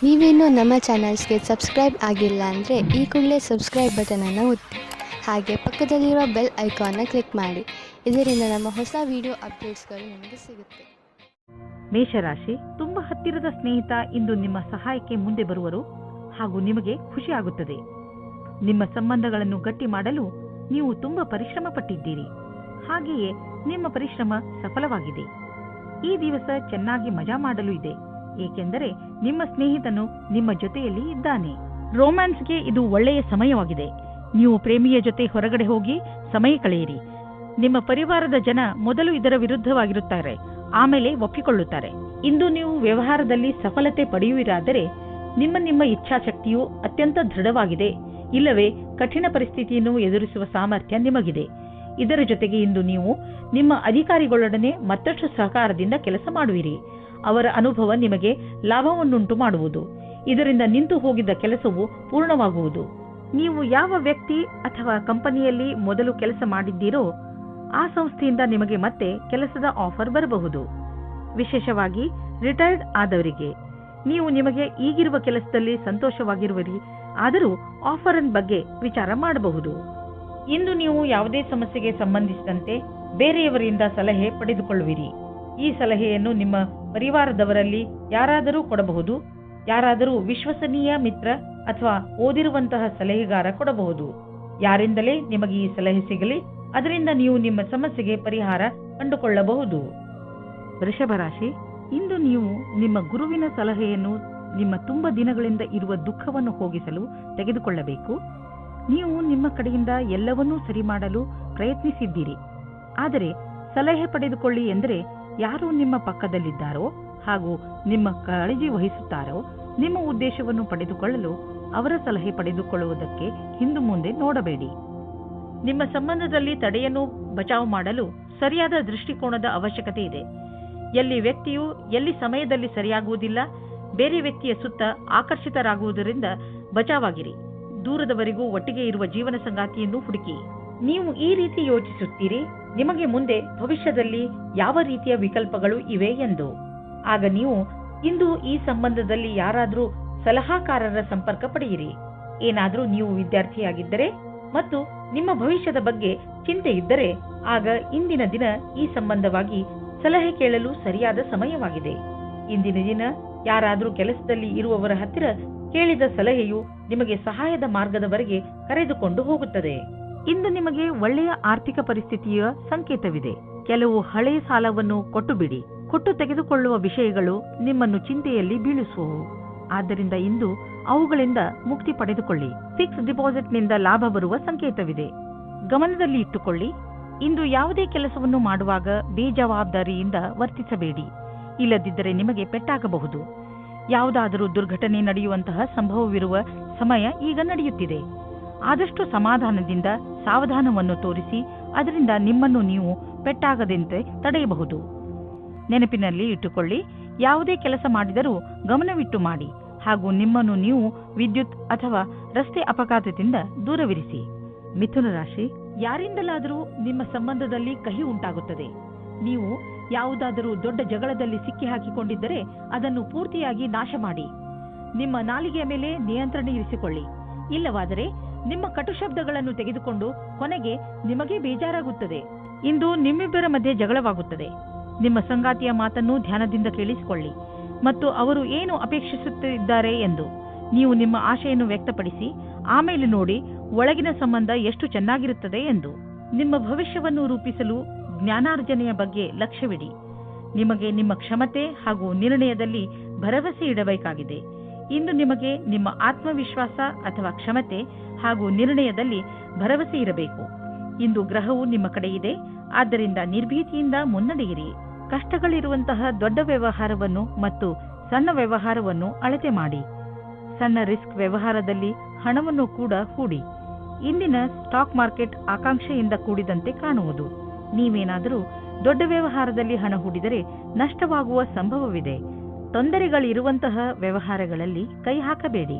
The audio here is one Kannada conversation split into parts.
ನೀವೇನೂ ನಮ್ಮ ಚಾನಲ್ಸ್ಗೆ ಸಬ್ಸ್ಕ್ರೈಬ್ ಆಗಿಲ್ಲ ಅಂದರೆ ಈ ಕೂಡಲೇ ಸಬ್ಸ್ಕ್ರೈಬ್ ಬಟನನ್ನು ಒತ್ತಿ ಹಾಗೆ ಪಕ್ಕದಲ್ಲಿರೋ ಬೆಲ್ ಐಕಾನ್ನ ಕ್ಲಿಕ್ ಮಾಡಿ. ಇದರಿಂದ ನಮ್ಮ ಹೊಸ ವಿಡಿಯೋ ಅಪ್ಡೇಟ್ಸ್ಗಳು ನಿಮಗೆ ಸಿಗುತ್ತೆ. ಮೇಷರಾಶಿ, ತುಂಬ ಹತ್ತಿರದ ಸ್ನೇಹಿತ ಇಂದು ನಿಮ್ಮ ಸಹಾಯಕ್ಕೆ ಮುಂದೆ ಬರುವರು ಹಾಗೂ ನಿಮಗೆ ಖುಷಿ ಆಗುತ್ತದೆ. ನಿಮ್ಮ ಸಂಬಂಧಗಳನ್ನು ಗಟ್ಟಿ ಮಾಡಲು ನೀವು ತುಂಬ ಪರಿಶ್ರಮ ಪಟ್ಟಿದ್ದೀರಿ. ಹಾಗೆಯೇ ನಿಮ್ಮ ಪರಿಶ್ರಮ ಸಫಲವಾಗಿದೆ. ಈ ದಿವಸ ಚೆನ್ನಾಗಿ ಮಜಾ ಮಾಡಲು ಇದೆ, ಏಕೆಂದರೆ ನಿಮ್ಮ ಸ್ನೇಹಿತನು ನಿಮ್ಮ ಜೊತೆಯಲ್ಲಿ ಇದ್ದಾನೆ. ರೋಮ್ಯಾನ್ಸ್ಗೆ ಇದು ಒಳ್ಳೆಯ ಸಮಯವಾಗಿದೆ. ನೀವು ಪ್ರೇಮಿಯ ಜೊತೆ ಹೊರಗಡೆ ಹೋಗಿ ಸಮಯ ಕಳೆಯಿರಿ. ನಿಮ್ಮ ಪರಿವಾರದ ಜನ ಮೊದಲು ಇದರ ವಿರುದ್ಧವಾಗಿರುತ್ತಾರೆ, ಆಮೇಲೆ ಒಪ್ಪಿಕೊಳ್ಳುತ್ತಾರೆ. ಇಂದು ನೀವು ವ್ಯವಹಾರದಲ್ಲಿ ಸಫಲತೆ ಪಡೆಯುವಿರಾದರೆ ನಿಮ್ಮ ಇಚ್ಛಾಶಕ್ತಿಯು ಅತ್ಯಂತ ದೃಢವಾಗಿದೆ, ಇಲ್ಲವೇ ಕಠಿಣ ಪರಿಸ್ಥಿತಿಯನ್ನು ಎದುರಿಸುವ ಸಾಮರ್ಥ್ಯ ನಿಮಗಿದೆ. ಇದರ ಜೊತೆಗೆ ಇಂದು ನೀವು ನಿಮ್ಮ ಅಧಿಕಾರಿಗಳೊಡನೆ ಮತ್ತಷ್ಟು ಸಹಕಾರದಿಂದ ಕೆಲಸ ಮಾಡುವಿರಿ. ಅವರ ಅನುಭವ ನಿಮಗೆ ಲಾಭವನ್ನುಂಟು ಮಾಡುವುದು. ಇದರಿಂದ ನಿಂತು ಹೋಗಿದ್ದ ಕೆಲಸವು ಪೂರ್ಣವಾಗುವುದು. ನೀವು ಯಾವ ವ್ಯಕ್ತಿ ಅಥವಾ ಕಂಪನಿಯಲ್ಲಿ ಮೊದಲು ಕೆಲಸ ಮಾಡಿದ್ದೀರೋ ಆ ಸಂಸ್ಥೆಯಿಂದ ನಿಮಗೆ ಮತ್ತೆ ಕೆಲಸದ ಆಫರ್ ಬರಬಹುದು. ವಿಶೇಷವಾಗಿ ರಿಟೈರ್ಡ್ ಆದವರಿಗೆ ನೀವು ನಿಮಗೆ ಈಗಿರುವ ಕೆಲಸದಲ್ಲಿ ಸಂತೋಷವಾಗಿರುವಿರಿ, ಆದರೂ ಆಫರ್ ಬಗ್ಗೆ ವಿಚಾರ ಮಾಡಬಹುದು. ಇಂದು ನೀವು ಯಾವುದೇ ಸಮಸ್ಯೆಗೆ ಸಂಬಂಧಿಸಿದಂತೆ ಬೇರೆಯವರಿಂದ ಸಲಹೆ ಪಡೆದುಕೊಳ್ಳುವಿರಿ. ಈ ಸಲಹೆಯನ್ನು ನಿಮ್ಮ ಪರಿವಾರದವರಲ್ಲಿ ಯಾರಾದರೂ ಕೊಡಬಹುದು. ಯಾರಾದರೂ ವಿಶ್ವಸನೀಯ ಮಿತ್ರ ಅಥವಾ ಓದಿರುವಂತಹ ಸಲಹೆಗಾರ ಕೊಡಬಹುದು. ಯಾರಿಂದಲೇ ನಿಮಗೆ ಈ ಸಲಹೆ ಸಿಗಲಿ, ಅದರಿಂದ ನೀವು ನಿಮ್ಮ ಸಮಸ್ಯೆಗೆ ಪರಿಹಾರ ಕಂಡುಕೊಳ್ಳಬಹುದು. ವೃಷಭ ರಾಶಿ, ಇಂದು ನೀವು ನಿಮ್ಮ ಗುರುವಿನ ಸಲಹೆಯನ್ನು ನಿಮ್ಮ ತುಂಬ ದಿನಗಳಿಂದ ಇರುವ ದುಃಖವನ್ನು ಹೋಗಿಸಲು ತೆಗೆದುಕೊಳ್ಳಬೇಕು. ನೀವು ನಿಮ್ಮ ಕಡೆಯಿಂದ ಎಲ್ಲವನ್ನೂ ಸರಿ ಮಾಡಲು ಪ್ರಯತ್ನಿಸಿದ್ದೀರಿ, ಆದರೆ ಸಲಹೆ ಪಡೆದುಕೊಳ್ಳಿ ಎಂದರೆ ಯಾರು ನಿಮ್ಮ ಪಕ್ಕದಲ್ಲಿದ್ದಾರೋ ಹಾಗೂ ನಿಮ್ಮ ಕಾಳಜಿ ವಹಿಸುತ್ತಾರೋ ನಿಮ್ಮ ಉದ್ದೇಶವನ್ನು ಪಡೆದುಕೊಳ್ಳಲು ಅವರ ಸಲಹೆ ಪಡೆದುಕೊಳ್ಳುವುದಕ್ಕೆ ಹಿಂದು ಮುಂದೆ ನೋಡಬೇಡಿ. ನಿಮ್ಮ ಸಂಬಂಧದಲ್ಲಿ ತಡೆಯನ್ನು ಬಚಾವು ಮಾಡಲು ಸರಿಯಾದ ದೃಷ್ಟಿಕೋನದ ಅವಶ್ಯಕತೆ ಇದೆ. ಎಲ್ಲಿ ವ್ಯಕ್ತಿಯು ಎಲ್ಲಿ ಸಮಯದಲ್ಲಿ ಸರಿಯಾಗುವುದಿಲ್ಲ, ಬೇರೆ ವ್ಯಕ್ತಿಯ ಸುತ್ತ ಆಕರ್ಷಿತರಾಗುವುದರಿಂದ ಬಚಾವಾಗಿರಿ. ದೂರದವರೆಗೂ ಒಟ್ಟಿಗೆ ಇರುವ ಜೀವನ ಸಂಗಾತಿಯನ್ನು ಹುಡುಕಿ. ನೀವು ಈ ರೀತಿ ಯೋಚಿಸುತ್ತೀರಿ, ನಿಮಗೆ ಮುಂದೆ ಭವಿಷ್ಯದಲ್ಲಿ ಯಾವ ರೀತಿಯ ವಿಕಲ್ಪಗಳು ಇವೆ ಎಂದು. ಆಗ ನೀವು ಇಂದು ಈ ಸಂಬಂಧದಲ್ಲಿ ಯಾರಾದರೂ ಸಲಹಾಕಾರರ ಸಂಪರ್ಕ ಪಡೆಯಿರಿ. ಏನಾದರೂ ನೀವು ವಿದ್ಯಾರ್ಥಿಯಾಗಿದ್ದರೆ ಮತ್ತು ನಿಮ್ಮ ಭವಿಷ್ಯದ ಬಗ್ಗೆ ಚಿಂತೆ ಇದ್ದರೆ ಆಗ ಇಂದಿನ ದಿನ ಈ ಸಂಬಂಧವಾಗಿ ಸಲಹೆ ಕೇಳಲು ಸರಿಯಾದ ಸಮಯವಾಗಿದೆ. ಇಂದಿನ ದಿನ ಯಾರಾದರೂ ಕೆಲಸದಲ್ಲಿ ಇರುವವರ ಹತ್ತಿರ ಕೇಳಿದ ಸಲಹೆಯು ನಿಮಗೆ ಸಹಾಯದ ಮಾರ್ಗದವರೆಗೆ ಕರೆದುಕೊಂಡು ಹೋಗುತ್ತದೆ. ಇಂದು ನಿಮಗೆ ಒಳ್ಳೆಯ ಆರ್ಥಿಕ ಪರಿಸ್ಥಿತಿಯ ಸಂಕೇತವಿದೆ. ಕೆಲವು ಹಳೆಯ ಸಾಲವನ್ನು ಕೊಟ್ಟು ಬಿಡಿ. ಕೊಟ್ಟು ತೆಗೆದುಕೊಳ್ಳುವ ವಿಷಯಗಳು ನಿಮ್ಮನ್ನು ಚಿಂತೆಯಲ್ಲಿ ಬೀಳಿಸುವವು. ಆದ್ದರಿಂದ ಇಂದು ಅವುಗಳಿಂದ ಮುಕ್ತಿ ಪಡೆದುಕೊಳ್ಳಿ. ಫಿಕ್ಸ್ ಡಿಪಾಸಿಟ್ನಿಂದ ಲಾಭ ಬರುವ ಸಂಕೇತವಿದೆ. ಗಮನದಲ್ಲಿ ಇಟ್ಟುಕೊಳ್ಳಿ, ಇಂದು ಯಾವುದೇ ಕೆಲಸವನ್ನು ಮಾಡುವಾಗ ಬೇಜವಾಬ್ದಾರಿಯಿಂದ ವರ್ತಿಸಬೇಡಿ, ಇಲ್ಲದಿದ್ದರೆ ನಿಮಗೆ ಪೆಟ್ಟಾಗಬಹುದು. ಯಾವುದಾದರೂ ದುರ್ಘಟನೆ ನಡೆಯುವಂತಹ ಸಂಭವವಿರುವ ಸಮಯ ಈಗ ನಡೆಯುತ್ತಿದೆ. ಆದಷ್ಟು ಸಮಾಧಾನದಿಂದ ಸಾವಧಾನವನ್ನು ತೋರಿಸಿ ಅದರಿಂದ ನಿಮ್ಮನ್ನು ನೀವು ಪೆಟ್ಟಾಗದಂತೆ ತಡೆಯಬಹುದು. ನೆನಪಿನಲ್ಲಿ ಇಟ್ಟುಕೊಳ್ಳಿ, ಯಾವುದೇ ಕೆಲಸ ಮಾಡಿದರೂ ಗಮನವಿಟ್ಟು ಮಾಡಿ ಹಾಗೂ ನಿಮ್ಮನ್ನು ನೀವು ವಿದ್ಯುತ್ ಅಥವಾ ರಸ್ತೆ ಅಪಘಾತದಿಂದ ದೂರವಿರಿಸಿ. ಮಿಥುನ ರಾಶಿ, ಯಾರಿಂದಲಾದರೂ ನಿಮ್ಮ ಸಂಬಂಧದಲ್ಲಿ ಕಹಿ ಉಂಟಾಗುತ್ತದೆ. ನೀವು ಯಾವುದಾದರೂ ದೊಡ್ಡ ಜಗಳದಲ್ಲಿ ಸಿಕ್ಕಿ ಹಾಕಿಕೊಂಡಿದ್ದರೆ ಅದನ್ನು ಪೂರ್ತಿಯಾಗಿ ನಾಶ ಮಾಡಿ. ನಿಮ್ಮ ನಾಲಿಗೆಯ ಮೇಲೆ ನಿಯಂತ್ರಣ ಇರಿಸಿಕೊಳ್ಳಿ. ಇಲ್ಲವಾದರೆ ನಿಮ್ಮ ಕಟು ಶಬ್ದಗಳನ್ನು ತೆಗೆದುಕೊಂಡು ಕೊನೆಗೆ ನಿಮಗೆ ಬೇಜಾರಾಗುತ್ತದೆ. ಇಂದು ನಿಮ್ಮಿಬ್ಬರ ಮಧ್ಯೆ ಜಗಳವಾಗುತ್ತದೆ. ನಿಮ್ಮ ಸಂಗಾತಿಯ ಮಾತನ್ನು ಧ್ಯಾನದಿಂದ ಕೇಳಿಸಿಕೊಳ್ಳಿ ಮತ್ತು ಅವರು ಏನು ಅಪೇಕ್ಷಿಸುತ್ತಿದ್ದಾರೆ ಎಂದು ನೀವು ನಿಮ್ಮ ಆಶೆಯನ್ನು ವ್ಯಕ್ತಪಡಿಸಿ ಆಮೇಲೆ ನೋಡಿ ಒಳಗಿನ ಸಂಬಂಧ ಎಷ್ಟು ಚೆನ್ನಾಗಿರುತ್ತದೆ ಎಂದು. ನಿಮ್ಮ ಭವಿಷ್ಯವನ್ನು ರೂಪಿಸಲು ಜ್ಞಾನಾರ್ಜನೆಯ ಬಗ್ಗೆ ಲಕ್ಷ್ಯವಿಡಿ. ನಿಮಗೆ ನಿಮ್ಮ ಕ್ಷಮತೆ ಹಾಗೂ ನಿರ್ಣಯದಲ್ಲಿ ಭರವಸೆ ಇಡಬೇಕಾಗಿದೆ. ಇಂದು ನಿಮಗೆ ನಿಮ್ಮ ಆತ್ಮವಿಶ್ವಾಸ ಅಥವಾ ಕ್ಷಮತೆ ಹಾಗೂ ನಿರ್ಣಯದಲ್ಲಿ ಭರವಸೆ ಇರಬೇಕು. ಇಂದು ಗ್ರಹವು ನಿಮ್ಮ ಕಡೆ ಇದೆ, ಆದ್ದರಿಂದ ನಿರ್ಭೀತಿಯಿಂದ ಮುನ್ನಡೆಯಿರಿ. ಕಷ್ಟಗಳಿರುವಂತಹ ದೊಡ್ಡ ವ್ಯವಹಾರವನ್ನು ಮತ್ತು ಸಣ್ಣ ವ್ಯವಹಾರವನ್ನು ಅಳತೆ ಮಾಡಿ. ಸಣ್ಣ ರಿಸ್ಕ್ ವ್ಯವಹಾರದಲ್ಲಿ ಹಣವನ್ನು ಕೂಡ ಹೂಡಿ. ಇಂದಿನ ಸ್ಟಾಕ್ ಮಾರ್ಕೆಟ್ ಆಕಾಂಕ್ಷೆಯಿಂದ ಕೂಡಿದಂತೆ ಕಾಣುವುದು. ನೀವೇನಾದರೂ ದೊಡ್ಡ ವ್ಯವಹಾರದಲ್ಲಿ ಹಣ ಹೂಡಿದರೆ ನಷ್ಟವಾಗುವ ಸಂಭವವಿದೆ. ತೊಂದರೆಗಳಿರುವಂತಹ ವ್ಯವಹಾರಗಳಲ್ಲಿ ಕೈ ಹಾಕಬೇಡಿ.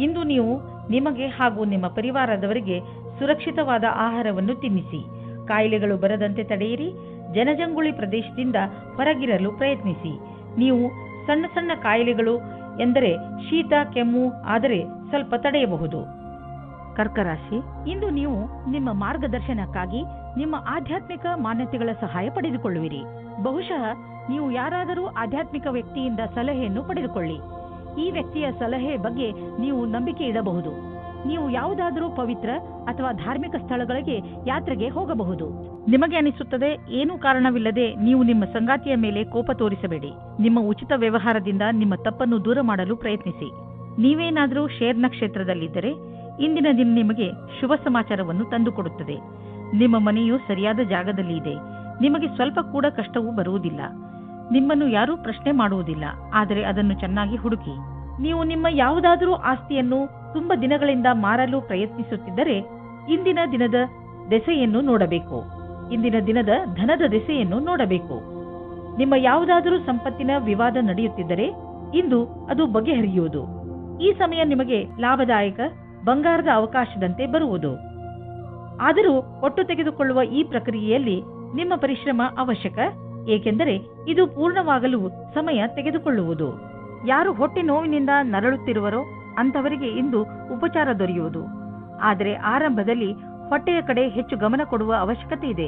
ಇಂದು ನೀವು ನಿಮಗೆ ಹಾಗೂ ನಿಮ್ಮ ಪರಿವಾರದವರಿಗೆ ಸುರಕ್ಷಿತವಾದ ಆಹಾರವನ್ನು ತಿನ್ನಿಸಿ. ಕಾಯಿಲೆಗಳು ಬರದಂತೆ ತಡೆಯಿರಿ. ಜನಜಂಗುಳಿ ಪ್ರದೇಶದಿಂದ ಹೊರಗಿರಲು ಪ್ರಯತ್ನಿಸಿ. ನೀವು ಸಣ್ಣ ಸಣ್ಣ ಕಾಯಿಲೆಗಳು ಎಂದರೆ ಶೀತ ಕೆಮ್ಮು ಆದರೆ ಸ್ವಲ್ಪ ತಡೆಯಬಹುದು. ಕರ್ಕರಾಶಿ, ಇಂದು ನೀವು ನಿಮ್ಮ ಮಾರ್ಗದರ್ಶನಕ್ಕಾಗಿ ನಿಮ್ಮ ಆಧ್ಯಾತ್ಮಿಕ ಮಾನ್ಯತೆಗಳ ಸಹಾಯ ಪಡೆದುಕೊಳ್ಳುವಿರಿ. ಬಹುಶಃ ನೀವು ಯಾರಾದರೂ ಆಧ್ಯಾತ್ಮಿಕ ವ್ಯಕ್ತಿಯಿಂದ ಸಲಹೆಯನ್ನು ಪಡೆದುಕೊಳ್ಳಿ. ಈ ವ್ಯಕ್ತಿಯ ಸಲಹೆ ಬಗ್ಗೆ ನೀವು ನಂಬಿಕೆ ಇಡಬಹುದು. ನೀವು ಯಾವುದಾದರೂ ಪವಿತ್ರ ಅಥವಾ ಧಾರ್ಮಿಕ ಸ್ಥಳಗಳಿಗೆ ಯಾತ್ರೆಗೆ ಹೋಗಬಹುದು. ನಿಮಗೆ ಅನಿಸುತ್ತದೆ, ಏನೂ ಕಾರಣವಿಲ್ಲದೆ ನೀವು ನಿಮ್ಮ ಸಂಗಾತಿಯ ಮೇಲೆ ಕೋಪ ತೋರಿಸಬೇಡಿ. ನಿಮ್ಮ ಉಚಿತ ವ್ಯವಹಾರದಿಂದ ನಿಮ್ಮ ತಪ್ಪನ್ನು ದೂರ ಮಾಡಲು ಪ್ರಯತ್ನಿಸಿ. ನೀವೇನಾದರೂ ಶೇರ್ ನಕ್ಷತ್ರದಲ್ಲಿದ್ದರೆ ಇಂದಿನ ದಿನ ನಿಮಗೆ ಶುಭ ಸಮಾಚಾರವನ್ನು ತಂದುಕೊಡುತ್ತದೆ. ನಿಮ್ಮ ಮನೆಯು ಸರಿಯಾದ ಜಾಗದಲ್ಲಿ ಇದೆ. ನಿಮಗೆ ಸ್ವಲ್ಪ ಕೂಡ ಕಷ್ಟವೂ ಬರುವುದಿಲ್ಲ. ನಿಮ್ಮನ್ನು ಯಾರೂ ಪ್ರಶ್ನೆ ಮಾಡುವುದಿಲ್ಲ, ಆದರೆ ಅದನ್ನು ಚೆನ್ನಾಗಿ ಹುಡುಕಿ. ನೀವು ನಿಮ್ಮ ಯಾವುದಾದರೂ ಆಸ್ತಿಯನ್ನು ತುಂಬ ದಿನಗಳಿಂದ ಮಾರಲು ಪ್ರಯತ್ನಿಸುತ್ತಿದ್ದರೆ ಇಂದಿನ ದಿನದ ದೆಸೆಯನ್ನು ನೋಡಬೇಕು. ಇಂದಿನ ದಿನದ ಧನದ ದೆಸೆಯನ್ನು ನೋಡಬೇಕು. ನಿಮ್ಮ ಯಾವುದಾದರೂ ಸಂಪತ್ತಿನ ವಿವಾದ ನಡೆಯುತ್ತಿದ್ದರೆ ಇಂದು ಅದು ಬಗೆಹರಿಯುವುದು. ಈ ಸಮಯ ನಿಮಗೆ ಲಾಭದಾಯಕ ಬಂಗಾರದ ಅವಕಾಶದಂತೆ ಬರುವುದು. ಆದರೂ ಒಟ್ಟು ತೆಗೆದುಕೊಳ್ಳುವ ಈ ಪ್ರಕ್ರಿಯೆಯಲ್ಲಿ ನಿಮ್ಮ ಪರಿಶ್ರಮ ಅವಶ್ಯಕ, ಏಕೆಂದರೆ ಇದು ಪೂರ್ಣವಾಗಲು ಸಮಯ ತೆಗೆದುಕೊಳ್ಳುವುದು. ಯಾರು ಹೊಟ್ಟೆ ನೋವಿನಿಂದ ನರಳುತ್ತಿರುವರೋ ಅಂತವರಿಗೆ ಇಂದು ಉಪಚಾರ ದೊರೆಯುವುದು. ಆದರೆ ಆರಂಭದಲ್ಲಿ ಹೊಟ್ಟೆಯ ಕಡೆ ಹೆಚ್ಚು ಗಮನ ಕೊಡುವ ಅವಶ್ಯಕತೆ ಇದೆ.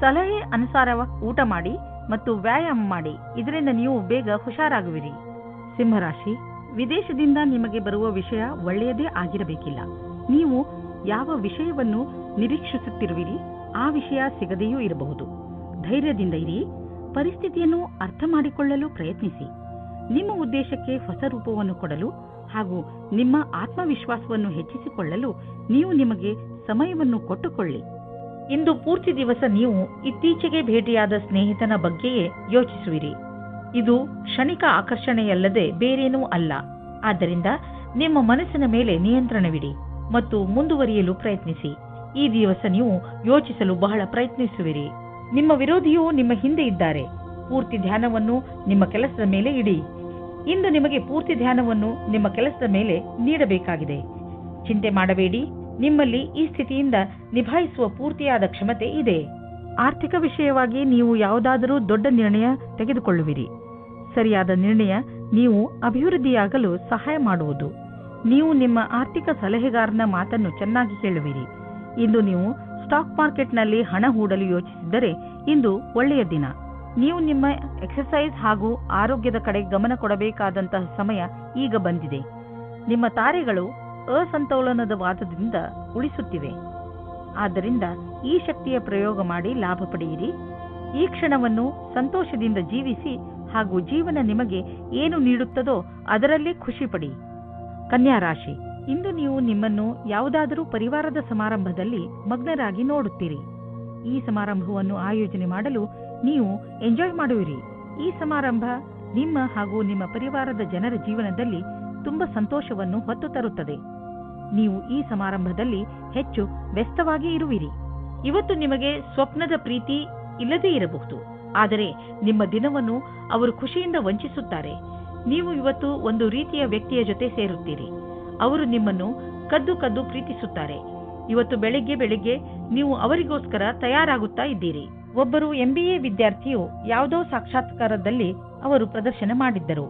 ಸಲಹೆ ಅನುಸಾರ ಊಟ ಮಾಡಿ ಮತ್ತು ವ್ಯಾಯಾಮ ಮಾಡಿ. ಇದರಿಂದ ನೀವು ಬೇಗ ಹುಷಾರಾಗುವಿರಿ. ಸಿಂಹರಾಶಿ, ವಿದೇಶದಿಂದ ನಿಮಗೆ ಬರುವ ವಿಷಯ ಒಳ್ಳೆಯದೇ ಆಗಿರಬೇಕಿಲ್ಲ. ನೀವು ಯಾವ ವಿಷಯವನ್ನು ನಿರೀಕ್ಷಿಸುತ್ತಿರುವಿರಿ ಆ ವಿಷಯ ಸಿಗದೆಯೂ ಇರಬಹುದು. ಧೈರ್ಯದಿಂದ ಇರಿ. ಪರಿಸ್ಥಿತಿಯನ್ನು ಅರ್ಥ ಮಾಡಿಕೊಳ್ಳಲು ಪ್ರಯತ್ನಿಸಿ. ನಿಮ್ಮ ಉದ್ದೇಶಕ್ಕೆ ಹೊಸ ರೂಪವನ್ನು ಕೊಡಲು ಹಾಗೂ ನಿಮ್ಮ ಆತ್ಮವಿಶ್ವಾಸವನ್ನು ಹೆಚ್ಚಿಸಿಕೊಳ್ಳಲು ನೀವು ನಿಮಗೆ ಸಮಯವನ್ನು ಕೊಟ್ಟುಕೊಳ್ಳಿ. ಇಂದು ಪೂರ್ತಿ ದಿವಸ ನೀವು ಇತ್ತೀಚೆಗೆ ಭೇಟಿಯಾದ ಸ್ನೇಹಿತನ ಬಗ್ಗೆಯೇ ಯೋಚಿಸುವಿರಿ. ಇದು ಕ್ಷಣಿಕ ಆಕರ್ಷಣೆಯಲ್ಲದೆ ಬೇರೇನೂ ಅಲ್ಲ. ಆದ್ದರಿಂದ ನಿಮ್ಮ ಮನಸ್ಸಿನ ಮೇಲೆ ನಿಯಂತ್ರಣವಿಡಿ ಮತ್ತು ಮುಂದುವರಿಯಲು ಪ್ರಯತ್ನಿಸಿ. ಈ ದಿವಸ ನೀವು ಯೋಚಿಸಲು ಬಹಳ ಪ್ರಯತ್ನಿಸುವಿರಿ. ನಿಮ್ಮ ವಿರೋಧಿಯು ನಿಮ್ಮ ಹಿಂದೆ ಇದ್ದಾರೆ. ಪೂರ್ತಿ ಧ್ಯಾನವನ್ನು ನಿಮ್ಮ ಕೆಲಸದ ಮೇಲೆ ಇಡಿ. ಇಂದು ನಿಮಗೆ ಪೂರ್ತಿ ಧ್ಯಾನವನ್ನು ನಿಮ್ಮ ಕೆಲಸದ ಮೇಲೆ ನೀಡಬೇಕಾಗಿದೆ. ಚಿಂತೆ ಮಾಡಬೇಡಿ. ನಿಮ್ಮಲ್ಲಿ ಈ ಸ್ಥಿತಿಯಿಂದ ನಿಭಾಯಿಸುವ ಪೂರ್ತಿಯಾದ ಕ್ಷಮತೆ ಇದೆ. ಆರ್ಥಿಕ ವಿಷಯವಾಗಿ ನೀವು ಯಾವುದಾದರೂ ದೊಡ್ಡ ನಿರ್ಣಯ ತೆಗೆದುಕೊಳ್ಳುವಿರಿ. ಸರಿಯಾದ ನಿರ್ಣಯ ನೀವು ಅಭಿವೃದ್ಧಿಯಾಗಲು ಸಹಾಯ ಮಾಡುವುದು. ನೀವು ನಿಮ್ಮ ಆರ್ಥಿಕ ಸಲಹೆಗಾರನ ಮಾತನ್ನು ಚೆನ್ನಾಗಿ ಕೇಳುವಿರಿ. ಇಂದು ನೀವು ಸ್ಟಾಕ್ ಮಾರ್ಕೆಟ್ನಲ್ಲಿ ಹಣ ಹೂಡಲು ಯೋಚಿಸಿದ್ದರೆ ಇಂದು ಒಳ್ಳೆಯ ದಿನ. ನೀವು ನಿಮ್ಮ ಎಕ್ಸರ್ಸೈಸ್ ಹಾಗೂ ಆರೋಗ್ಯದ ಕಡೆ ಗಮನ ಕೊಡಬೇಕಾದಂತಹ ಸಮಯ ಈಗ ಬಂದಿದೆ. ನಿಮ್ಮ ತಾರೆಗಳು ಅಸಂತೋಲನದ ವಾದದಿಂದ ಉಳಿಸುತ್ತಿವೆ. ಆದ್ದರಿಂದ ಈ ಶಕ್ತಿಯ ಪ್ರಯೋಗ ಮಾಡಿ ಲಾಭ ಪಡೆಯಿರಿ. ಈ ಕ್ಷಣವನ್ನು ಸಂತೋಷದಿಂದ ಜೀವಿಸಿ ಹಾಗೂ ಜೀವನ ನಿಮಗೆ ಏನು ನೀಡುತ್ತದೋ ಅದರಲ್ಲಿ ಖುಷಿ ಪಡಿ. ಕನ್ಯಾ ರಾಶಿ, ಇಂದು ನೀವು ನಿಮ್ಮನ್ನು ಯಾವುದಾದರೂ ಪರಿವಾರದ ಸಮಾರಂಭದಲ್ಲಿ ಮಗ್ನರಾಗಿ ನೋಡುತ್ತೀರಿ. ಈ ಸಮಾರಂಭವನ್ನು ಆಯೋಜನೆ ಮಾಡಲು ನೀವು ಎಂಜಾಯ್ ಮಾಡುವಿರಿ. ಈ ಸಮಾರಂಭ ನಿಮ್ಮ ಹಾಗೂ ನಿಮ್ಮ ಪರಿವಾರದ ಜನರ ಜೀವನದಲ್ಲಿ ತುಂಬ ಸಂತೋಷವನ್ನು ಹೊತ್ತು ತರುತ್ತದೆ. ನೀವು ಈ ಸಮಾರಂಭದಲ್ಲಿ ಹೆಚ್ಚು ವ್ಯಸ್ತವಾಗಿ ಇರುವಿರಿ. ಇವತ್ತು ನಿಮಗೆ ಸ್ವಪ್ನದ ಪ್ರೀತಿ ಇಲ್ಲದೇ ಇರಬಹುದು, ಆದರೆ ನಿಮ್ಮ ದಿನವನ್ನು ಅವರು ಖುಷಿಯಿಂದ ವಂಚಿಸುತ್ತಾರೆ. ನೀವು ಇವತ್ತು ಒಂದು ರೀತಿಯ ವ್ಯಕ್ತಿಯ ಜೊತೆ ಸೇರುತ್ತೀರಿ. ಅವರು ನಿಮ್ಮನ್ನು ಕದ್ದು ಕದ್ದು ಪ್ರೀತಿಸುತ್ತಾರೆ. ಇವತ್ತು ಬೆಳಿಗ್ಗೆ ನೀವು ಅವರಿಗೋಸ್ಕರ ತಯಾರಾಗುತ್ತಾ ಇದ್ದೀರಿ. ಒಬ್ಬರು MBA ವಿದ್ಯಾರ್ಥಿಯು ಯಾವುದೋ ಸಾಕ್ಷಾತ್ಕಾರದಲ್ಲಿ ಅವರು ಪ್ರದರ್ಶನ ಮಾಡಿದ್ದರು.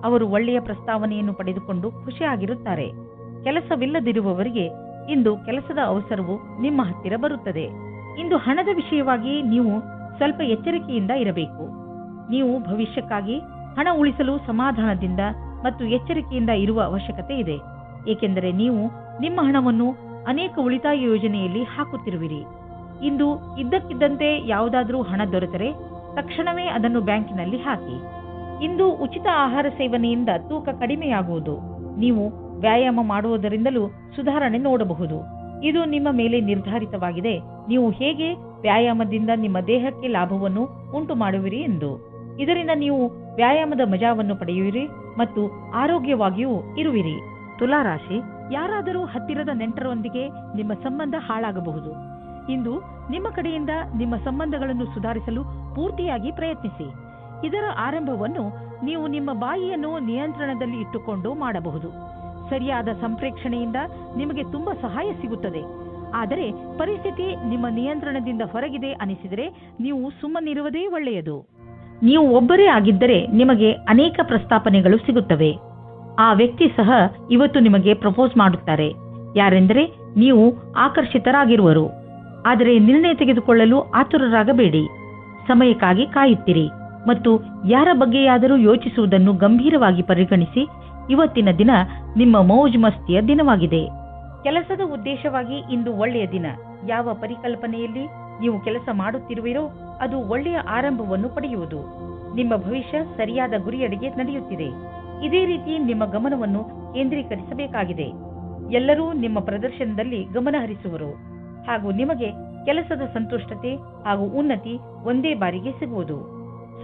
ಅವರು ಒಳ್ಳೆಯ ಪ್ರಸ್ತಾವನೆಯನ್ನು ಪಡೆದುಕೊಂಡು ಖುಷಿಯಾಗಿರುತ್ತಾರೆ. ಕೆಲಸವಿಲ್ಲದಿರುವವರಿಗೆ ಇಂದು ಕೆಲಸದ ಅವಸರವು ನಿಮ್ಮ ಹತ್ತಿರ ಬರುತ್ತದೆ. ಇಂದು ಹಣದ ವಿಷಯವಾಗಿ ನೀವು ಸ್ವಲ್ಪ ಎಚ್ಚರಿಕೆಯಿಂದ ಇರಬೇಕು. ನೀವು ಭವಿಷ್ಯಕ್ಕಾಗಿ ಹಣ ಉಳಿಸಲು ಸಮಾಧಾನದಿಂದ ಮತ್ತು ಎಚ್ಚರಿಕೆಯಿಂದ ಇರುವ ಅವಶ್ಯಕತೆ ಇದೆ. ಏಕೆಂದರೆ ನೀವು ನಿಮ್ಮ ಹಣವನ್ನು ಅನೇಕ ಉಳಿತಾಯ ಯೋಜನೆಯಲ್ಲಿ ಹಾಕುತ್ತಿರುವಿರಿ. ಇಂದು ಇದ್ದಕ್ಕಿದ್ದಂತೆ ಯಾವುದಾದರೂ ಹಣ ದೊರೆತರೆ ತಕ್ಷಣವೇ ಅದನ್ನು ಬ್ಯಾಂಕಿನಲ್ಲಿ ಹಾಕಿ. ಇಂದು ಉಚಿತ ಆಹಾರ ಸೇವನೆಯಿಂದ ತೂಕ ಕಡಿಮೆಯಾಗುವುದು. ನೀವು ವ್ಯಾಯಾಮ ಮಾಡುವುದರಿಂದಲೂ ಸುಧಾರಣೆ ನೋಡಬಹುದು. ಇದು ನಿಮ್ಮ ಮೇಲೆ ನಿರ್ಧಾರಿತವಾಗಿದೆ. ನೀವು ಹೇಗೆ ವ್ಯಾಯಾಮದಿಂದ ನಿಮ್ಮ ದೇಹಕ್ಕೆ ಲಾಭವನ್ನು ಉಂಟು ಮಾಡುವಿರಿ ಎಂದು. ಇದರಿಂದ ನೀವು ವ್ಯಾಯಾಮದ ಮಜಾವನ್ನು ಪಡೆಯುವಿರಿ ಮತ್ತು ಆರೋಗ್ಯವಾಗಿಯೂ ಇರುವಿರಿ. ತುಲಾರಾಶಿ, ಯಾರಾದರೂ ಹತ್ತಿರದ ನೆಂಟರೊಂದಿಗೆ ನಿಮ್ಮ ಸಂಬಂಧ ಹಾಳಾಗಬಹುದು. ಇಂದು ನಿಮ್ಮ ಕಡೆಯಿಂದ ನಿಮ್ಮ ಸಂಬಂಧಗಳನ್ನು ಸುಧಾರಿಸಲು ಪೂರ್ತಿಯಾಗಿ ಪ್ರಯತ್ನಿಸಿ. ಇದರ ಆರಂಭವನ್ನು ನೀವು ನಿಮ್ಮ ಬಾಯಿಯನ್ನು ನಿಯಂತ್ರಣದಲ್ಲಿ ಇಟ್ಟುಕೊಂಡು ಮಾಡಬಹುದು. ಸರಿಯಾದ ಸಂಪ್ರೇಕ್ಷಣೆಯಿಂದ ನಿಮಗೆ ತುಂಬಾ ಸಹಾಯ ಸಿಗುತ್ತದೆ. ಆದರೆ ಪರಿಸ್ಥಿತಿ ನಿಮ್ಮ ನಿಯಂತ್ರಣದಿಂದ ಹೊರಗಿದೆ ಅನಿಸಿದರೆ ನೀವು ಸುಮ್ಮನಿರುವುದೇ ಒಳ್ಳೆಯದು. ನೀವು ಒಬ್ಬರೇ ಆಗಿದ್ದರೆ ನಿಮಗೆ ಅನೇಕ ಪ್ರಸ್ತಾಪನೆಗಳು ಸಿಗುತ್ತವೆ. ಆ ವ್ಯಕ್ತಿ ಸಹ ಇವತ್ತು ನಿಮಗೆ ಪ್ರಪೋಸ್ ಮಾಡುತ್ತಾರೆ. ಯಾರೆಂದರೆ ನೀವು ಆಕರ್ಷಿತರಾಗಿರುವರು. ಆದರೆ ನಿರ್ಣಯ ತೆಗೆದುಕೊಳ್ಳಲು ಆತುರರಾಗಬೇಡಿ. ಸಮಯಕ್ಕಾಗಿ ಕಾಯುತ್ತಿರಿ ಮತ್ತು ಯಾರ ಬಗ್ಗೆಯಾದರೂ ಯೋಚಿಸುವುದನ್ನು ಗಂಭೀರವಾಗಿ ಪರಿಗಣಿಸಿ. ಇವತ್ತಿನ ದಿನ ನಿಮ್ಮ ಮೌಜ್ ಮಸ್ತಿಯ ದಿನವಾಗಿದೆ. ಕೆಲಸದ ಉದ್ದೇಶವಾಗಿ ಇಂದು ಒಳ್ಳೆಯ ದಿನ. ಯಾವ ಪರಿಕಲ್ಪನೆಯಲ್ಲಿ ನೀವು ಕೆಲಸ ಮಾಡುತ್ತಿರುವಿರೋ ಅದು ಒಳ್ಳೆಯ ಆರಂಭವನ್ನು ಪಡೆಯುವುದು. ನಿಮ್ಮ ಭವಿಷ್ಯ ಸರಿಯಾದ ಗುರಿಯೆಡೆಗೆ ನಡೆಯುತ್ತಿದೆ. ಇದೇ ರೀತಿ ನಿಮ್ಮ ಗಮನವನ್ನು ಕೇಂದ್ರೀಕರಿಸಬೇಕಾಗಿದೆ. ಎಲ್ಲರೂ ನಿಮ್ಮ ಪ್ರದರ್ಶನದಲ್ಲಿ ಗಮನ ಹರಿಸುವರು ಹಾಗೂ ನಿಮಗೆ ಕೆಲಸದ ಸಂತುಷ್ಟತೆ ಹಾಗೂ ಉನ್ನತಿ ಒಂದೇ ಬಾರಿಗೆ ಸಿಗುವುದು.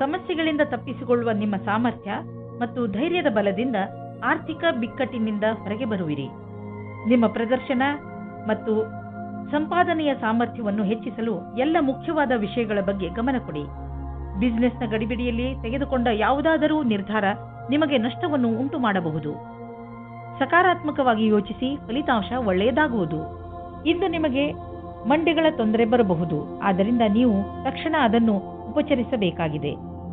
ಸಮಸ್ಯೆಗಳಿಂದ ತಪ್ಪಿಸಿಕೊಳ್ಳುವ ನಿಮ್ಮ ಸಾಮರ್ಥ್ಯ ಮತ್ತು ಧೈರ್ಯದ ಬಲದಿಂದ ಆರ್ಥಿಕ ಬಿಕ್ಕಟ್ಟಿನಿಂದ ಹೊರಗೆ ಬರುವಿರಿ. ನಿಮ್ಮ ಪ್ರದರ್ಶನ ಮತ್ತು ಸಂಪಾದನೆಯ ಸಾಮರ್ಥ್ಯವನ್ನು ಹೆಚ್ಚಿಸಲು ಎಲ್ಲ ಮುಖ್ಯವಾದ ವಿಷಯಗಳ ಬಗ್ಗೆ ಗಮನ ಕೊಡಿ. ಬಿಸಿನೆಸ್ನ ಗಡಿಬಿಡಿಯಲ್ಲಿ ತೆಗೆದುಕೊಂಡ ಯಾವುದಾದರೂ ನಿರ್ಧಾರ ನಿಮಗೆ ನಷ್ಟವನ್ನು ಉಂಟು ಮಾಡಬಹುದು. ಸಕಾರಾತ್ಮಕವಾಗಿ ಯೋಚಿಸಿ, ಫಲಿತಾಂಶ ಒಳ್ಳೆಯದಾಗುವುದು. ಇಂದು ನಿಮಗೆ ಮಂಡಿಗಳ ತೊಂದರೆ ಬರಬಹುದು. ಆದ್ದರಿಂದ ನೀವು ತಕ್ಷಣ ಅದನ್ನು ಉಪಚರಿಸಬೇಕಾಗಿದೆ.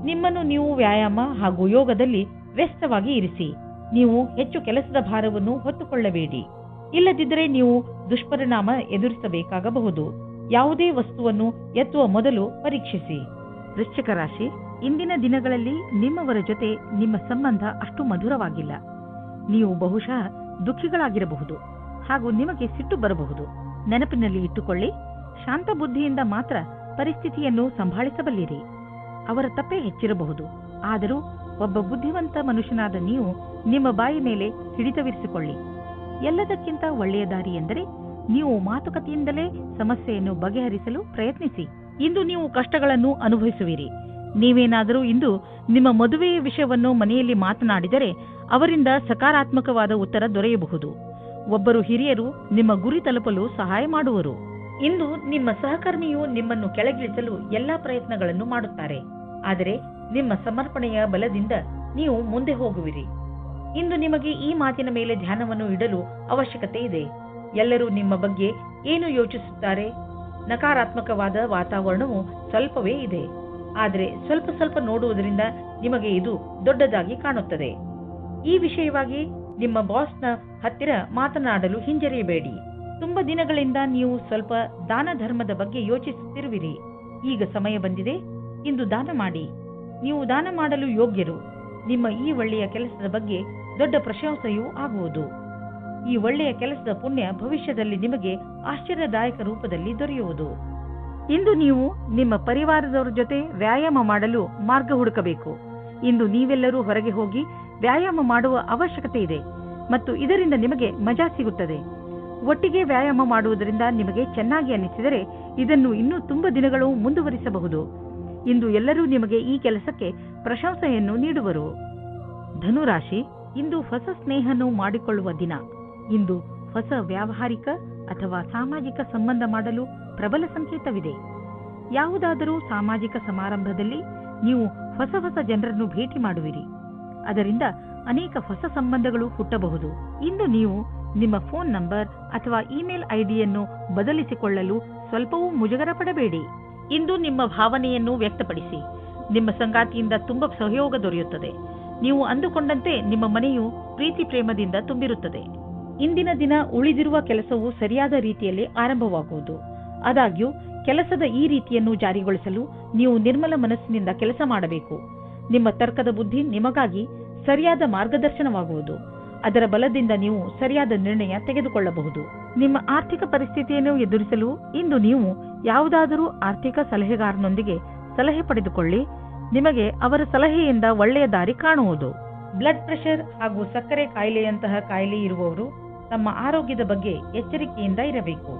ನಿಮ್ಮನ್ನು ನೀವು ವ್ಯಾಯಾಮ ಹಾಗೂ ಯೋಗದಲ್ಲಿ ವ್ಯಸ್ತವಾಗಿ ಇರಿಸಿ. ನೀವು ಹೆಚ್ಚು ಕೆಲಸದ ಭಾರವನ್ನು ಹೊತ್ತುಕೊಳ್ಳಬೇಡಿ. ಇಲ್ಲದಿದ್ದರೆ ನೀವು ದುಷ್ಪರಿಣಾಮ ಎದುರಿಸಬೇಕಾಗಬಹುದು. ಯಾವುದೇ ವಸ್ತುವನ್ನು ಎತ್ತುವ ಮೊದಲು ಪರೀಕ್ಷಿಸಿ. ವೃಶ್ಚಿಕ ರಾಶಿ, ಇಂದಿನ ದಿನಗಳಲ್ಲಿ ನಿಮ್ಮವರ ಜೊತೆ ನಿಮ್ಮ ಸಂಬಂಧ ಅಷ್ಟು ಮಧುರವಾಗಿಲ್ಲ. ನೀವು ಬಹುಶಃ ದುಃಖಿಗಳಾಗಿರಬಹುದು ಹಾಗೂ ನಿಮಗೆ ಸಿಟ್ಟು ಬರಬಹುದು. ನೆನಪಿನಲ್ಲಿ ಇಟ್ಟುಕೊಳ್ಳಿ, ಶಾಂತ ಬುದ್ಧಿಯಿಂದ ಮಾತ್ರ ಪರಿಸ್ಥಿತಿಯನ್ನು ಸಂಭಾಳಿಸಬಲ್ಲಿರಿ. ಅವರ ತಪ್ಪೇ ಹೆಚ್ಚಿರಬಹುದು, ಆದರೂ ಒಬ್ಬ ಬುದ್ಧಿವಂತ ಮನುಷ್ಯನಾದ ನೀವು ನಿಮ್ಮ ಬಾಯಿ ಮೇಲೆ ಹಿಡಿತವಿರಿಸಿಕೊಳ್ಳಿ. ಎಲ್ಲದಕ್ಕಿಂತ ಒಳ್ಳೆಯ ದಾರಿ ಎಂದರೆ ನೀವು ಮಾತುಕತೆಯಿಂದಲೇ ಸಮಸ್ಯೆಯನ್ನು ಬಗೆಹರಿಸಲು ಪ್ರಯತ್ನಿಸಿ. ಇಂದು ನೀವು ಕಷ್ಟಗಳನ್ನು ಅನುಭವಿಸುವಿರಿ. ನೀವೇನಾದರೂ ಇಂದು ನಿಮ್ಮ ಮದುವೆಯ ವಿಷಯವನ್ನು ಮನೆಯಲ್ಲಿ ಮಾತನಾಡಿದರೆ ಅವರಿಂದ ಸಕಾರಾತ್ಮಕವಾದ ಉತ್ತರ ದೊರೆಯಬಹುದು. ಒಬ್ಬರು ಹಿರಿಯರು ನಿಮ್ಮ ಗುರಿ ತಲುಪಲು ಸಹಾಯ ಮಾಡುವರು. ಇಂದು ನಿಮ್ಮ ಸಹಕರ್ಮಿಯು ನಿಮ್ಮನ್ನು ಕೆಳಗಿಳಿಸಲು ಎಲ್ಲಾ ಪ್ರಯತ್ನಗಳನ್ನು ಮಾಡುತ್ತಾರೆ, ಆದರೆ ನಿಮ್ಮ ಸಮರ್ಪಣೆಯ ಬಲದಿಂದ ನೀವು ಮುಂದೆ ಹೋಗುವಿರಿ. ಇಂದು ನಿಮಗೆ ಈ ಮಾತಿನ ಮೇಲೆ ಧ್ಯಾನವನ್ನು ಇಡಲು ಅವಶ್ಯಕತೆ ಇದೆ. ಎಲ್ಲರೂ ನಿಮ್ಮ ಬಗ್ಗೆ ಏನು ಯೋಚಿಸುತ್ತಾರೆ? ನಕಾರಾತ್ಮಕವಾದ ವಾತಾವರಣವು ಸ್ವಲ್ಪವೇ ಇದೆ, ಆದರೆ ಸ್ವಲ್ಪ ಸ್ವಲ್ಪ ನೋಡುವುದರಿಂದ ನಿಮಗೆ ಇದು ದೊಡ್ಡದಾಗಿ ಕಾಣುತ್ತದೆ. ಈ ವಿಷಯವಾಗಿ ನಿಮ್ಮ ಬಾಸ್ನ ಹತ್ತಿರ ಮಾತನಾಡಲು ಹಿಂಜರಿಯಬೇಡಿ. ತುಂಬಾ ದಿನಗಳಿಂದ ನೀವು ಸ್ವಲ್ಪ ದಾನ ಧರ್ಮದ ಬಗ್ಗೆ ಯೋಚಿಸುತ್ತಿರುವಿರಿ. ಈಗ ಸಮಯ ಬಂದಿದೆ. ಇಂದು ದಾನ ಮಾಡಿ. ನೀವು ದಾನ ಮಾಡಲು ಯೋಗ್ಯರು. ನಿಮ್ಮ ಈ ಒಳ್ಳೆಯ ಕೆಲಸದ ಬಗ್ಗೆ ದೊಡ್ಡ ಪ್ರಶಂಸೆಯೂ ಆಗುವುದು. ಈ ಒಳ್ಳೆಯ ಕೆಲಸದ ಪುಣ್ಯ ಭವಿಷ್ಯದಲ್ಲಿ ನಿಮಗೆ ಆಶ್ಚರ್ಯದಾಯಕ ರೂಪದಲ್ಲಿ ದೊರೆಯುವುದು. ಇಂದು ನೀವು ನಿಮ್ಮ ಪರಿವಾರದವರ ಜೊತೆ ವ್ಯಾಯಾಮ ಮಾಡಲು ಮಾರ್ಗ ಹುಡುಕಬೇಕು. ಇಂದು ನೀವೆಲ್ಲರೂ ಹೊರಗೆ ಹೋಗಿ ವ್ಯಾಯಾಮ ಮಾಡುವ ಅವಶ್ಯಕತೆ ಇದೆ ಮತ್ತು ಇದರಿಂದ ನಿಮಗೆ ಮಜಾ ಸಿಗುತ್ತದೆ. ಒಟ್ಟಿಗೆ ವ್ಯಾಯಾಮ ಮಾಡುವುದರಿಂದ ನಿಮಗೆ ಚೆನ್ನಾಗಿ ಅನಿಸಿದರೆ ಇದನ್ನು ಇನ್ನೂ ತುಂಬಾ ದಿನಗಳು ಮುಂದುವರಿಸಬಹುದು. ಇಂದು ಎಲ್ಲರೂ ನಿಮಗೆ ಈ ಕೆಲಸಕ್ಕೆ ಪ್ರಶಂಸೆಯನ್ನು ನೀಡುವರು. ಧನುರಾಶಿ, ಇಂದು ಹೊಸ ಸ್ನೇಹವನ್ನು ಮಾಡಿಕೊಳ್ಳುವ ದಿನ. ಇಂದು ಹೊಸ ವ್ಯಾವಹಾರಿಕ ಅಥವಾ ಸಾಮಾಜಿಕ ಸಂಬಂಧ ಮಾಡಲು ಪ್ರಬಲ ಸಂಕೇತವಿದೆ. ಯಾವುದಾದರೂ ಸಾಮಾಜಿಕ ಸಮಾರಂಭದಲ್ಲಿ ನೀವು ಹೊಸ ಹೊಸ ಜನರನ್ನು ಭೇಟಿ ಮಾಡುವಿರಿ. ಅದರಿಂದ ಅನೇಕ ಹೊಸ ಸಂಬಂಧಗಳು ಹುಟ್ಟಬಹುದು. ಇಂದು ನೀವು ನಿಮ್ಮ ಫೋನ್ ನಂಬರ್ ಅಥವಾ ಇಮೇಲ್ ಐಡಿಯನ್ನು ಬದಲಿಸಿಕೊಳ್ಳಲು ಸ್ವಲ್ಪವೂ ಮುಜುಗರ ಪಡಬೇಡಿ. ಇಂದು ನಿಮ್ಮ ಭಾವನೆಯನ್ನು ವ್ಯಕ್ತಪಡಿಸಿ. ನಿಮ್ಮ ಸಂಗಾತಿಯಿಂದ ತುಂಬಾ ಸಹಯೋಗ ದೊರೆಯುತ್ತದೆ. ನೀವು ಅಂದುಕೊಂಡಂತೆ ನಿಮ್ಮ ಮನೆಯು ಪ್ರೀತಿ ಪ್ರೇಮದಿಂದ ತುಂಬಿರುತ್ತದೆ. ಇಂದಿನ ದಿನ ಉಳಿದಿರುವ ಕೆಲಸವು ಸರಿಯಾದ ರೀತಿಯಲ್ಲಿ ಆರಂಭವಾಗುವುದು. ಆದಾಗ್ಯೂ ಕೆಲಸದ ಈ ರೀತಿಯನ್ನು ಜಾರಿಗೊಳಿಸಲು ನೀವು ನಿರ್ಮಲ ಮನಸ್ಸಿನಿಂದ ಕೆಲಸ ಮಾಡಬೇಕು. ನಿಮ್ಮ ತರ್ಕದ ಬುದ್ಧಿ ನಿಮಗಾಗಿ ಸರಿಯಾದ ಮಾರ್ಗದರ್ಶನವಾಗುವುದು. ಅದರ ಬಲದಿಂದ ನೀವು ಸರಿಯಾದ ನಿರ್ಣಯ ತೆಗೆದುಕೊಳ್ಳಬಹುದು. ನಿಮ್ಮ ಆರ್ಥಿಕ ಪರಿಸ್ಥಿತಿಯನ್ನು ಎದುರಿಸಲು ಇಂದು ನೀವು ಯಾವುದಾದರೂ ಆರ್ಥಿಕ ಸಲಹೆಗಾರನೊಂದಿಗೆ ಸಲಹೆ ಪಡೆದುಕೊಳ್ಳಿ. ನಿಮಗೆ ಅವರ ಸಲಹೆಯಿಂದ ಒಳ್ಳೆಯ ದಾರಿ ಕಾಣುವುದು. ಬ್ಲಡ್ ಪ್ರೆಷರ್ ಹಾಗೂ ಸಕ್ಕರೆ ಕಾಯಿಲೆಯಂತಹ ಕಾಯಿಲೆ ಇರುವವರು ತಮ್ಮ ಆರೋಗ್ಯದ ಬಗ್ಗೆ ಎಚ್ಚರಿಕೆಯಿಂದ ಇರಬೇಕು.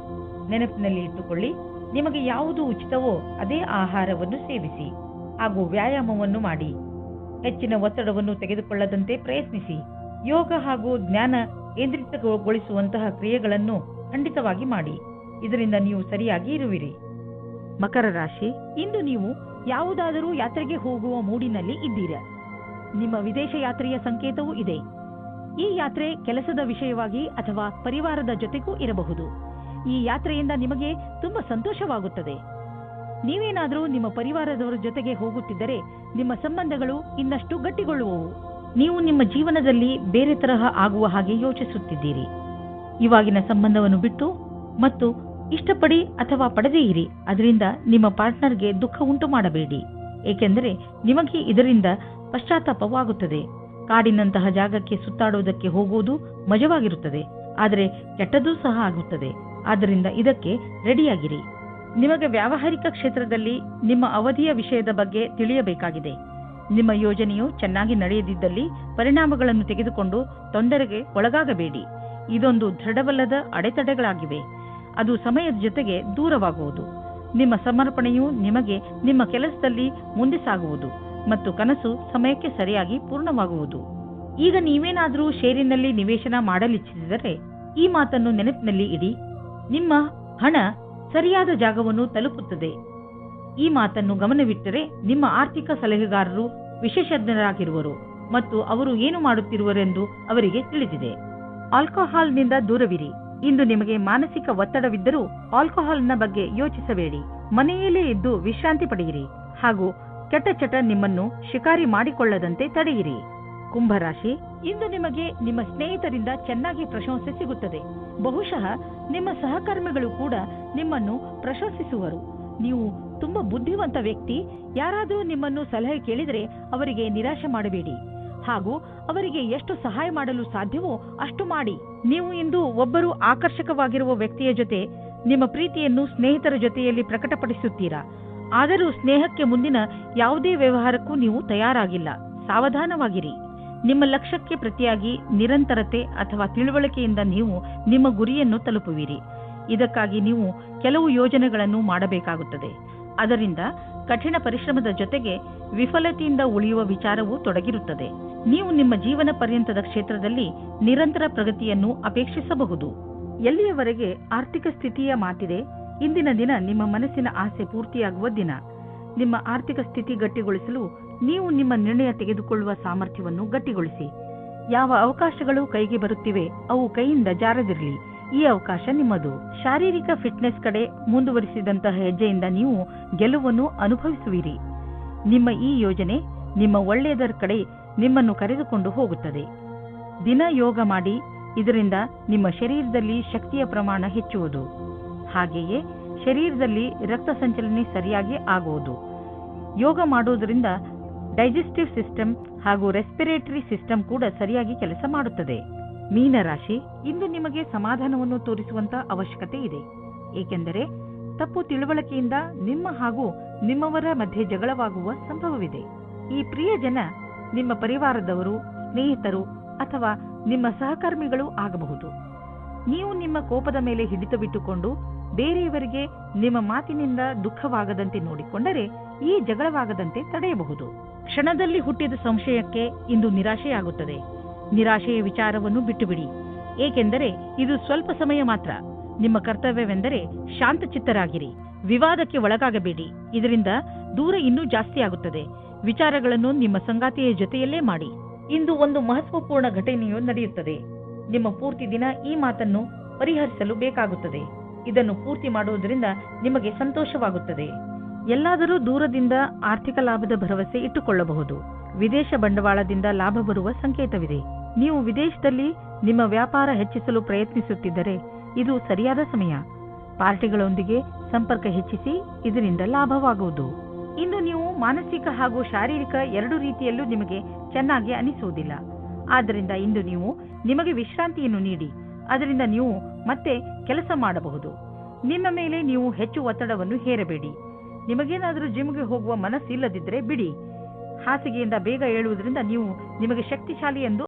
ನೆನಪಿನಲ್ಲಿ ಇಟ್ಟುಕೊಳ್ಳಿ, ನಿಮಗೆ ಯಾವುದು ಉಚಿತವೋ ಅದೇ ಆಹಾರವನ್ನು ಸೇವಿಸಿ ಹಾಗೂ ವ್ಯಾಯಾಮವನ್ನು ಮಾಡಿ. ಹೆಚ್ಚಿನ ಒತ್ತಡವನ್ನು ತೆಗೆದುಕೊಳ್ಳದಂತೆ ಪ್ರಯತ್ನಿಸಿ. ಯೋಗ ಹಾಗೂ ಜ್ಞಾನ ಕೇಂದ್ರಿತಗೊಳಿಸುವಂತಹ ಕ್ರಿಯೆಗಳನ್ನು ಖಂಡಿತವಾಗಿ ಮಾಡಿ. ಇದರಿಂದ ನೀವು ಸರಿಯಾಗಿ ಇರುವಿರಿ. ಮಕರ ರಾಶಿ, ಇಂದು ನೀವು ಯಾವುದಾದರೂ ಯಾತ್ರೆಗೆ ಹೋಗುವ ಮೂಡಿನಲ್ಲಿ ಇದ್ದೀರಾ. ನಿಮ್ಮ ವಿದೇಶ ಯಾತ್ರೆಯ ಸಂಕೇತವೂ ಇದೆ. ಈ ಯಾತ್ರೆ ಕೆಲಸದ ವಿಷಯವಾಗಿ ಅಥವಾ ಪರಿವಾರದ ಜೊತೆಗೂ ಇರಬಹುದು. ಈ ಯಾತ್ರೆಯಿಂದ ನಿಮಗೆ ತುಂಬಾ ಸಂತೋಷವಾಗುತ್ತದೆ. ನೀವೇನಾದರೂ ನಿಮ್ಮ ಪರಿವಾರದವರ ಜೊತೆಗೆ ಹೋಗುತ್ತಿದ್ದರೆ ನಿಮ್ಮ ಸಂಬಂಧಗಳು ಇನ್ನಷ್ಟು ಗಟ್ಟಿಗೊಳ್ಳುವವು. ನೀವು ನಿಮ್ಮ ಜೀವನದಲ್ಲಿ ಬೇರೆ ತರಹ ಆಗುವ ಹಾಗೆ ಯೋಚಿಸುತ್ತಿದ್ದೀರಿ. ಇವಾಗಿನ ಸಂಬಂಧವನ್ನು ಬಿಟ್ಟು ಮತ್ತು ಇಷ್ಟಪಡಿ ಅಥವಾ ಪಡೆದೇ ಇರಿ. ಅದರಿಂದ ನಿಮ್ಮ ಪಾರ್ಟ್ನರ್ಗೆ ದುಃಖ ಉಂಟು ಮಾಡಬೇಡಿ, ಏಕೆಂದರೆ ನಿಮಗೆ ಇದರಿಂದ ಪಶ್ಚಾತ್ತಾಪವಾಗುತ್ತದೆ. ಕಾಡಿನಂತಹ ಜಾಗಕ್ಕೆ ಸುತ್ತಾಡುವುದಕ್ಕೆ ಹೋಗುವುದು ಮಜವಾಗಿರುತ್ತದೆ, ಆದರೆ ಕೆಟ್ಟದ್ದೂ ಸಹ ಆಗುತ್ತದೆ. ಆದ್ದರಿಂದ ಇದಕ್ಕೆ ರೆಡಿಯಾಗಿರಿ. ನಿಮಗೆ ವ್ಯಾವಹಾರಿಕ ಕ್ಷೇತ್ರದಲ್ಲಿ ನಿಮ್ಮ ಅವಧಿಯ ವಿಷಯದ ಬಗ್ಗೆ ತಿಳಿಯಬೇಕಾಗಿದೆ. ನಿಮ್ಮ ಯೋಜನೆಯು ಚೆನ್ನಾಗಿ ನಡೆಯದಿದ್ದಲ್ಲಿ ಪರಿಣಾಮಗಳನ್ನು ತೆಗೆದುಕೊಂಡು ತೊಂದರೆಗೆ ಒಳಗಾಗಬೇಡಿ. ಇದೊಂದು ದೃಢವಲ್ಲದ ಅಡೆತಡೆಗಳಾಗಿವೆ. ಅದು ಸಮಯದ ಜೊತೆಗೆ ದೂರವಾಗುವುದು. ನಿಮ್ಮ ಸಮರ್ಪಣೆಯು ನಿಮಗೆ ನಿಮ್ಮ ಕೆಲಸದಲ್ಲಿ ಮುಂದೆ ಸಾಗುವುದು ಮತ್ತು ಕನಸು ಸಮಯಕ್ಕೆ ಸರಿಯಾಗಿ ಪೂರ್ಣವಾಗುವುದು. ಈಗ ನೀವೇನಾದರೂ ಷೇರಿನಲ್ಲಿ ನಿವೇಶನ ಮಾಡಲಿಚ್ಛಿಸಿದರೆ ಈ ಮಾತನ್ನು ನೆನಪಿನಲ್ಲಿ ಇಡಿ. ನಿಮ್ಮ ಹಣ ಸರಿಯಾದ ಜಾಗವನ್ನು ತಲುಪುತ್ತದೆ. ಈ ಮಾತನ್ನು ಗಮನವಿಟ್ಟರೆ ನಿಮ್ಮ ಆರ್ಥಿಕ ಸಲಹೆಗಾರರು ವಿಶೇಷಜ್ಞರಾಗಿರುವರು ಮತ್ತು ಅವರು ಏನು ಮಾಡುತ್ತಿರುವರೆಂದು ಅವರಿಗೆ ತಿಳಿದಿದೆ. ಆಲ್ಕೋಹಾಲ್ನಿಂದ ದೂರವಿರಿ. ಇಂದು ನಿಮಗೆ ಮಾನಸಿಕ ಒತ್ತಡವಿದ್ದರೂ ಆಲ್ಕೋಹಾಲ್ನ ಬಗ್ಗೆ ಯೋಚಿಸಬೇಡಿ. ಮನೆಯಲ್ಲೇ ಇದ್ದು ವಿಶ್ರಾಂತಿ ಪಡೆಯಿರಿ ಹಾಗೂ ಕೆಟ್ಟ ಚಟ ನಿಮ್ಮನ್ನು ಶಿಕಾರಿ ಮಾಡಿಕೊಳ್ಳದಂತೆ ತಡೆಯಿರಿ. ಕುಂಭರಾಶಿ, ಇಂದು ನಿಮಗೆ ನಿಮ್ಮ ಸ್ನೇಹಿತರಿಂದ ಚೆನ್ನಾಗಿ ಪ್ರಶಂಸೆ ಸಿಗುತ್ತದೆ. ಬಹುಶಃ ನಿಮ್ಮ ಸಹಕರ್ಮಿಗಳು ಕೂಡ ನಿಮ್ಮನ್ನು ಪ್ರಶಂಸಿಸುವರು. ನೀವು ತುಂಬಾ ಬುದ್ಧಿವಂತ ವ್ಯಕ್ತಿ. ಯಾರಾದರೂ ನಿಮ್ಮನ್ನು ಸಲಹೆ ಕೇಳಿದರೆ ಅವರಿಗೆ ನಿರಾಶೆ ಮಾಡಬೇಡಿ ಹಾಗೂ ಅವರಿಗೆ ಎಷ್ಟು ಸಹಾಯ ಮಾಡಲು ಸಾಧ್ಯವೋ ಅಷ್ಟು ಮಾಡಿ. ನೀವು ಇಂದು ಒಬ್ಬರು ಆಕರ್ಷಕವಾಗಿರುವ ವ್ಯಕ್ತಿಯ ಜೊತೆ ನಿಮ್ಮ ಪ್ರೀತಿಯನ್ನು ಸ್ನೇಹಿತರ ಜೊತೆಯಲ್ಲಿ ಪ್ರಕಟಪಡಿಸುತ್ತೀರಾ. ಆದರೂ ಸ್ನೇಹಕ್ಕೆ ಮುಂದಿನ ಯಾವುದೇ ವ್ಯವಹಾರಕ್ಕೂ ನೀವು ತಯಾರಾಗಿಲ್ಲ. ಸಾವಧಾನವಾಗಿರಿ. ನಿಮ್ಮ ಲಕ್ಷ್ಯಕ್ಕೆ ಪ್ರತಿಯಾಗಿ ನಿರಂತರತೆ ಅಥವಾ ತಿಳುವಳಿಕೆಯಿಂದ ನೀವು ನಿಮ್ಮ ಗುರಿಯನ್ನು ತಲುಪುವಿರಿ. ಇದಕ್ಕಾಗಿ ನೀವು ಕೆಲವು ಯೋಜನೆಗಳನ್ನು ಮಾಡಬೇಕಾಗುತ್ತದೆ. ಅದರಿಂದ ಕಠಿಣ ಪರಿಶ್ರಮದ ಜೊತೆಗೆ ವಿಫಲತೆಯಿಂದ ಉಳಿಯುವ ವಿಚಾರವೂ ತೊಡಗಿರುತ್ತದೆ. ನೀವು ನಿಮ್ಮ ಜೀವನ ಪರ್ಯಂತದ ಕ್ಷೇತ್ರದಲ್ಲಿ ನಿರಂತರ ಪ್ರಗತಿಯನ್ನು ಅಪೇಕ್ಷಿಸಬಹುದು. ಎಲ್ಲಿಯವರೆಗೆ ಆರ್ಥಿಕ ಸ್ಥಿತಿಯ ಮಾತಿದೆ, ಇಂದಿನ ದಿನ ನಿಮ್ಮ ಮನಸ್ಸಿನ ಆಸೆ ಪೂರ್ತಿಯಾಗುವ ದಿನ. ನಿಮ್ಮ ಆರ್ಥಿಕ ಸ್ಥಿತಿ ಗಟ್ಟಿಗೊಳಿಸಲು ನೀವು ನಿಮ್ಮ ನಿರ್ಣಯ ತೆಗೆದುಕೊಳ್ಳುವ ಸಾಮರ್ಥ್ಯವನ್ನು ಗಟ್ಟಿಗೊಳಿಸಿ. ಯಾವ ಅವಕಾಶಗಳು ಕೈಗೆ ಬರುತ್ತಿವೆ ಅವು ಕೈಯಿಂದ ಜಾರದಿರಲಿ. ಈ ಅವಕಾಶ ನಿಮ್ಮದು. ಶಾರೀರಿಕ ಫಿಟ್ನೆಸ್ ಕಡೆ ಮುಂದುವರಿಸಿದಂತಹ ಹೆಜ್ಜೆಯಿಂದ ನೀವು ಗೆಲುವನ್ನು ಅನುಭವಿಸುವಿರಿ. ನಿಮ್ಮ ಈ ಯೋಜನೆ ನಿಮ್ಮ ಒಳ್ಳೆಯದರ ಕಡೆ ನಿಮ್ಮನ್ನು ಕರೆದುಕೊಂಡು ಹೋಗುತ್ತದೆ. ದಿನ ಯೋಗ ಮಾಡಿ. ಇದರಿಂದ ನಿಮ್ಮ ಶರೀರದಲ್ಲಿ ಶಕ್ತಿಯ ಪ್ರಮಾಣ ಹೆಚ್ಚುವುದು. ಹಾಗೆಯೇ ಶರೀರದಲ್ಲಿ ರಕ್ತ ಸಂಚಲನೆ ಸರಿಯಾಗಿ ಆಗುವುದು. ಯೋಗ ಮಾಡುವುದರಿಂದ ಡೈಜೆಸ್ಟಿವ್ ಸಿಸ್ಟಮ್ ಹಾಗೂ ರೆಸ್ಪಿರೇಟರಿ ಸಿಸ್ಟಮ್ ಕೂಡ ಸರಿಯಾಗಿ ಕೆಲಸ ಮಾಡುತ್ತದೆ. ಮೀನರಾಶಿ, ಇಂದು ನಿಮಗೆ ಸಮಾಧಾನವನ್ನು ತೋರಿಸುವಂತ ಅವಶ್ಯಕತೆ ಇದೆ. ಏಕೆಂದರೆ ತಪ್ಪು ತಿಳುವಳಿಕೆಯಿಂದ ನಿಮ್ಮ ಹಾಗೂ ನಿಮ್ಮವರ ಮಧ್ಯೆ ಜಗಳವಾಗುವ ಸಂಭವವಿದೆ. ಈ ಪ್ರಿಯ ಜನ ನಿಮ್ಮ ಪರಿವಾರದವರು, ಸ್ನೇಹಿತರು ಅಥವಾ ನಿಮ್ಮ ಸಹಕರ್ಮಿಗಳು ಆಗಬಹುದು. ನೀವು ನಿಮ್ಮ ಕೋಪದ ಮೇಲೆ ಹಿಡಿತವಿಟ್ಟುಕೊಂಡು ಬೇರೆಯವರಿಗೆ ನಿಮ್ಮ ಮಾತಿನಿಂದ ದುಃಖವಾಗದಂತೆ ನೋಡಿಕೊಂಡರೆ ಈ ಜಗಳವಾಗದಂತೆ ತಡೆಯಬಹುದು. ಕ್ಷಣದಲ್ಲಿ ಹುಟ್ಟಿದ ಸಂಶಯಕ್ಕೆ ಇಂದು ನಿರಾಶೆಯಾಗುತ್ತದೆ. ನಿರಾಶೆಯ ವಿಚಾರವನ್ನು ಬಿಟ್ಟುಬಿಡಿ, ಏಕೆಂದರೆ ಇದು ಸ್ವಲ್ಪ ಸಮಯ ಮಾತ್ರ. ನಿಮ್ಮ ಕರ್ತವ್ಯವೆಂದರೆ ಶಾಂತಚಿತ್ತರಾಗಿರಿ. ವಿವಾದಕ್ಕೆ ಒಳಗಾಗಬೇಡಿ. ಇದರಿಂದ ದೂರ ಇನ್ನೂ ಜಾಸ್ತಿ ಆಗುತ್ತದೆ. ವಿಚಾರಗಳನ್ನು ನಿಮ್ಮ ಸಂಗಾತಿಯ ಜೊತೆಯಲ್ಲೇ ಮಾಡಿ. ಇಂದು ಒಂದು ಮಹತ್ವಪೂರ್ಣ ಘಟನೆಯು ನಡೆಯುತ್ತದೆ. ನಿಮ್ಮ ಪೂರ್ತಿ ದಿನ ಈ ಮಾತನ್ನು ಪರಿಹರಿಸಲು ಬೇಕಾಗುತ್ತದೆ. ಇದನ್ನು ಪೂರ್ತಿ ಮಾಡುವುದರಿಂದ ನಿಮಗೆ ಸಂತೋಷವಾಗುತ್ತದೆ. ಎಲ್ಲಾದರೂ ದೂರದಿಂದ ಆರ್ಥಿಕ ಲಾಭದ ಭರವಸೆ ಇಟ್ಟುಕೊಳ್ಳಬಹುದು. ವಿದೇಶ ಬಂಡವಾಳದಿಂದ ಲಾಭ ಬರುವ ಸಂಕೇತವಿದೆ. ನೀವು ವಿದೇಶದಲ್ಲಿ ನಿಮ್ಮ ವ್ಯಾಪಾರ ಹೆಚ್ಚಿಸಲು ಪ್ರಯತ್ನಿಸುತ್ತಿದ್ದರೆ ಇದು ಸರಿಯಾದ ಸಮಯ. ಪಾರ್ಟಿಗಳೊಂದಿಗೆ ಸಂಪರ್ಕ ಹೆಚ್ಚಿಸಿ. ಇದರಿಂದ ಲಾಭವಾಗುವುದು. ಇಂದು ನೀವು ಮಾನಸಿಕ ಹಾಗೂ ಶಾರೀರಿಕ ಎರಡೂ ರೀತಿಯಲ್ಲೂ ನಿಮಗೆ ಚೆನ್ನಾಗಿ ಅನಿಸುವುದಿಲ್ಲ. ಆದ್ದರಿಂದ ಇಂದು ನೀವು ನಿಮಗೆ ವಿಶ್ರಾಂತಿಯನ್ನು ನೀಡಿ. ಅದರಿಂದ ನೀವು ಮತ್ತೆ ಕೆಲಸ ಮಾಡಬಹುದು. ನಿಮ್ಮ ಮೇಲೆ ನೀವು ಹೆಚ್ಚು ಒತ್ತಡವನ್ನು ಹೇರಬೇಡಿ. ನಿಮಗೇನಾದರೂ ಜಿಮ್ಗೆ ಹೋಗುವ ಮನಸ್ಸಿಲ್ಲದಿದ್ದರೆ ಬಿಡಿ. ಹಾಸಿಗೆಯಿಂದ ಬೇಗ ಏಳುವುದರಿಂದ ನೀವು ನಿಮಗೆ ಶಕ್ತಿಶಾಲಿ ಎಂದು